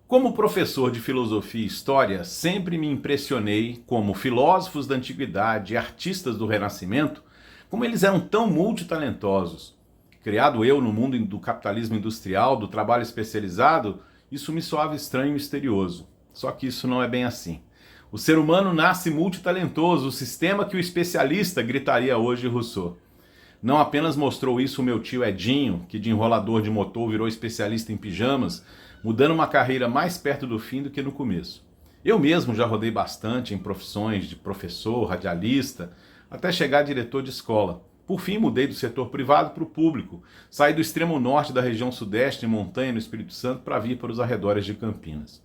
Como professor de filosofia e história, sempre me impressionei como filósofos da antiguidade e artistas do Renascimento, como eles eram tão multitalentosos. Criado eu no mundo do capitalismo industrial, do trabalho especializado, isso me soava estranho e misterioso. Só que isso não é bem assim. O ser humano nasce multitalentoso, o sistema que o especialista gritaria hoje Rousseau. Não apenas mostrou isso o meu tio Edinho, que de enrolador de motor virou especialista em pijamas, mudando uma carreira mais perto do fim do que no começo. Eu mesmo já rodei bastante em profissões de professor, radialista, até chegar a diretor de escola. Por fim, mudei do setor privado para o público. Saí do extremo norte da região sudeste, em montanha no Espírito Santo, para vir para os arredores de Campinas.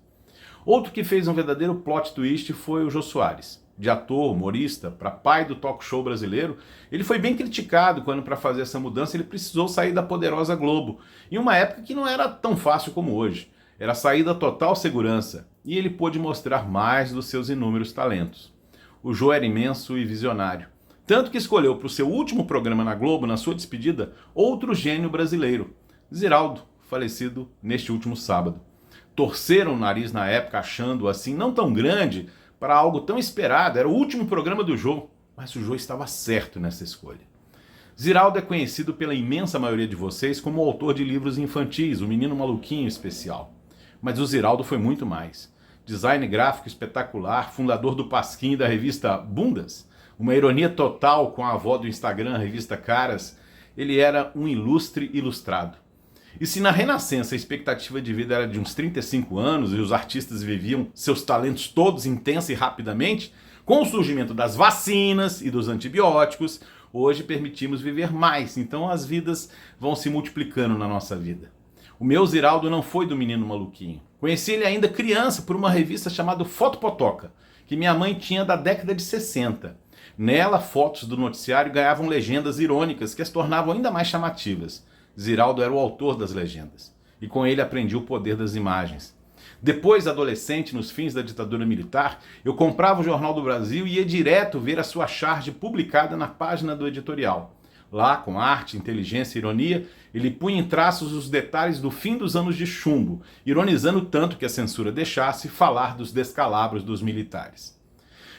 Outro que fez um verdadeiro plot twist foi o Jô Soares. De ator, humorista, para pai do talk show brasileiro, ele foi bem criticado quando, para fazer essa mudança, ele precisou sair da poderosa Globo, em uma época que não era tão fácil como hoje. Era sair da total segurança, e ele pôde mostrar mais dos seus inúmeros talentos. O Jô era imenso e visionário, tanto que escolheu para o seu último programa na Globo, na sua despedida, outro gênio brasileiro, Ziraldo, falecido neste último sábado. Torceram o nariz na época, achando assim não tão grande, para algo tão esperado. Era o último programa do Jô, mas o Jô estava certo nessa escolha. Ziraldo é conhecido pela imensa maioria de vocês como autor de livros infantis, o Menino Maluquinho especial. Mas o Ziraldo foi muito mais. Design gráfico espetacular, fundador do Pasquim e da revista Bundas, uma ironia total com a avó do Instagram, a revista Caras. Ele era um ilustre ilustrado. E se na Renascença a expectativa de vida era de uns 35 anos e os artistas viviam seus talentos todos intensa e rapidamente, com o surgimento das vacinas e dos antibióticos, hoje permitimos viver mais, então as vidas vão se multiplicando na nossa vida. O meu Ziraldo não foi do Menino Maluquinho. Conheci ele ainda criança por uma revista chamada Fotopotoca, que minha mãe tinha da década de 60. Nela, fotos do noticiário ganhavam legendas irônicas que as tornavam ainda mais chamativas. Ziraldo era o autor das legendas, e com ele aprendi o poder das imagens. Depois, adolescente, nos fins da ditadura militar, eu comprava o Jornal do Brasil e ia direto ver a sua charge publicada na página do editorial. Lá, com arte, inteligência e ironia, ele punha em traços os detalhes do fim dos anos de chumbo, ironizando tanto que a censura deixasse falar dos descalabros dos militares.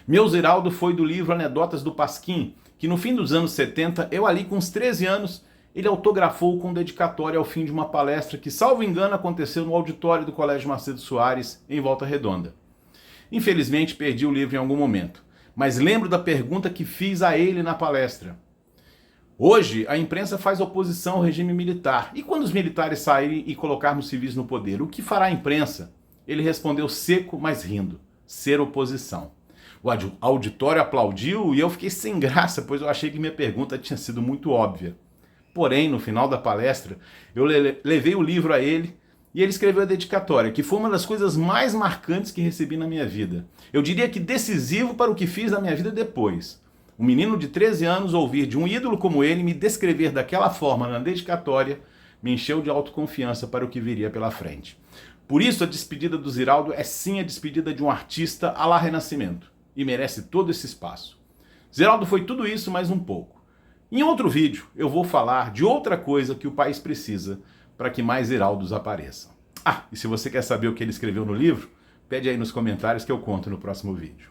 Meu Ziraldo foi do livro Anedotas do Pasquim, que no fim dos anos 70, eu ali com uns 13 anos, ele autografou com dedicatória ao fim de uma palestra que, salvo engano, aconteceu no auditório do Colégio Macedo Soares, em Volta Redonda. Infelizmente, perdi o livro em algum momento, mas lembro da pergunta que fiz a ele na palestra. Hoje, a imprensa faz oposição ao regime militar. E quando os militares saírem e colocarmos civis no poder, o que fará a imprensa? Ele respondeu seco, mas rindo. Ser oposição. O auditório aplaudiu e eu fiquei sem graça, pois eu achei que minha pergunta tinha sido muito óbvia. Porém, no final da palestra, eu levei o livro a ele e ele escreveu a dedicatória, que foi uma das coisas mais marcantes que recebi na minha vida. Eu diria que decisivo para o que fiz na minha vida depois. Um menino de 13 anos ouvir de um ídolo como ele me descrever daquela forma na dedicatória me encheu de autoconfiança para o que viria pela frente. Por isso, a despedida do Ziraldo é sim a despedida de um artista à la Renascimento e merece todo esse espaço. Ziraldo foi tudo isso mais um pouco. Em outro vídeo, eu vou falar de outra coisa que o país precisa para que mais Ziraldos apareçam. Ah, e se você quer saber o que ele escreveu no livro, pede aí nos comentários que eu conto no próximo vídeo.